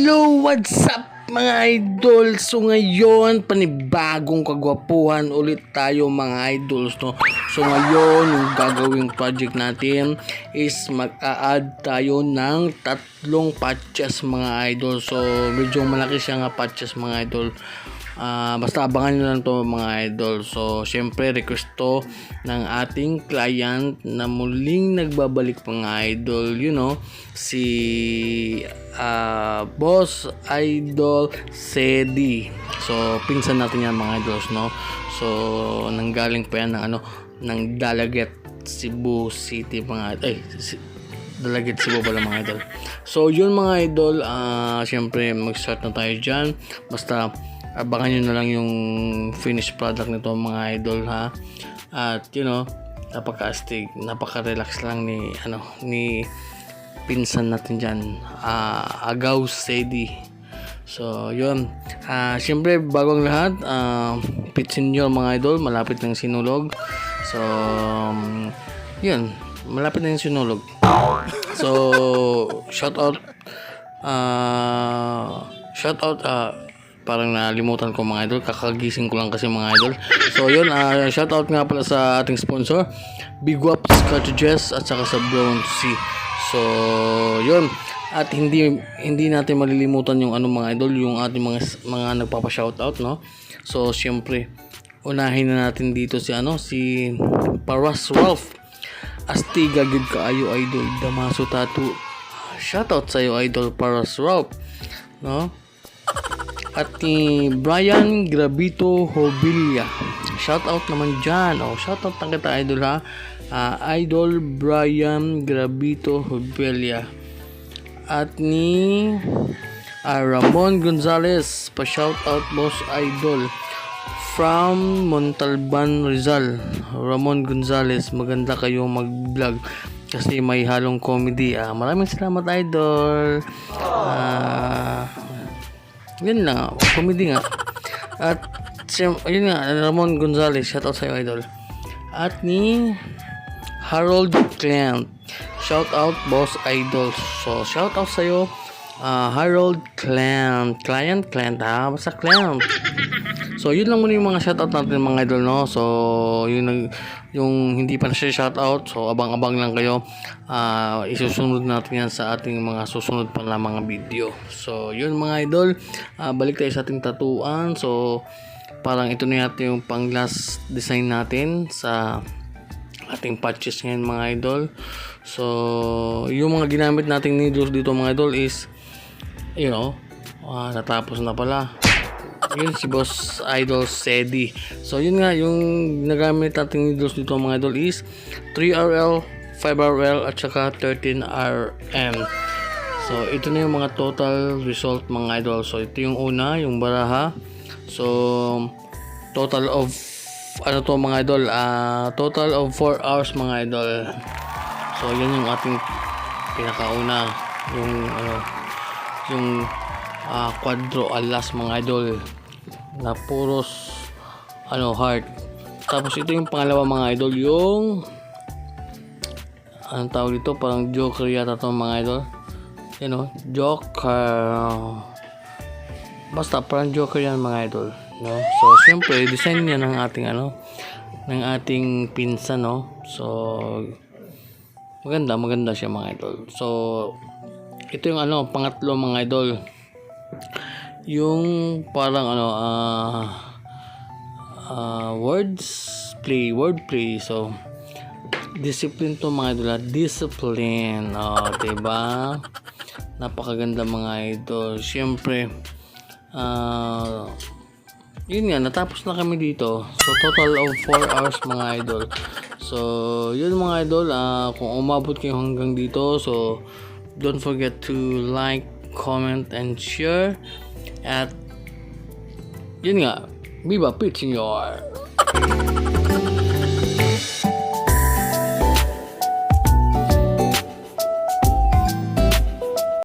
Hello, what's up mga idol? So ngayon, panibagong kagwapuhan ulit tayo mga idols, no? So ngayon, yung gagawing project natin is mag-a-add tayo ng 3 patches mga idol. So medyo malaki siya nga patches mga idol. Basta abangan nyo lang to mga idol. So syempre request to ng ating client na muling nagbabalik mga idol, you know, si Boss Idol Sedi. So pinsan natin yan mga idols, no? So nanggaling pa yan ng ng Dalaget, Cebu City mga Dalaget, Cebu pala mga idol. So yun mga idol, syempre mag-start na tayo dyan. Basta abangan nyo na lang yung finished product nito mga idol, ha. At you know, napaka-astig, napaka-relax lang ni pinsan natin dyan, Agaw Sedi. So yun, syempre bagong lahat, pitsin nyo mga idol, malapit ng sinulog. So yun, malapit na yung sinulog. So shout out, parang nalimutan ko mga idol, kakagising ko lang kasi mga idol. So yun, shout out nga pala sa ating sponsor, Big Waps Cartridges, at saka sa Brown C. So yun, at hindi natin malilimutan yung mga idol, yung ating mga nagpapa-shoutout, no? So syempre unahin na natin dito si Paras Ralph. Astiga gid kaayo idol, Damaso Tattoo. Shoutout sa iyo idol Paras Ralph, no? At ni Brian Gravito Hobilla, shoutout naman dyan. Shoutout na kita idol, ha. Idol Brian Gravito Hobilla. At ni Ramon Gonzalez, pa shoutout boss idol from Montalban, Rizal. Ramon Gonzalez, maganda kayo mag-vlog kasi may halong comedy. Maraming salamat idol. Yun lang, comedy nga. At yun nga, Ramon Gonzalez, shoutout sa'yo idol. At ni Harold Client, shoutout boss idol. So shoutout sa'yo, Harold Client, basta Client. So yun lang muna yung mga shoutout natin mga idol, no? So yung hindi pa na siya shoutout, so abang-abang lang kayo. Isusunod natin yan sa ating mga susunod pa na mga video. So yun mga idol, balik tayo sa ating tatuan. So parang ito na yata yung pang last design natin sa ating patches ngayon mga idol. So yung mga ginamit nating needles dito mga idol is, you know, natapos na pala. Yun si Boss Idol Sedi. So yun nga, yung nagamit nating needles dito mga idol is 3RL, 5RL at saka 13RM. So ito na yung mga total result mga idol. So ito yung una, yung baraha. So total of mga idol, total of 4 hours mga idol. So yun yung ating pinakauna, yung quadro alas mga idol na puros heart. Tapos ito yung pangalawa mga idol, yung anong tawag dito, parang joker yata to mga idol, you know, joker, basta parang joker yan mga idol, no? So syempre design niya ng ating ng ating pinsan, no? So maganda siya mga idol. So ito yung pangatlo mga idol, yung parang wordplay. So discipline to mga idol, discipline. Diba? Napakaganda mga idol. Syempre yun nga, natapos na kami dito. So total of 4 hours mga idol. So yun mga idol, kung umabot kayo hanggang dito, so don't forget to like, comment, and share. At yun nga, Viva Pitching Your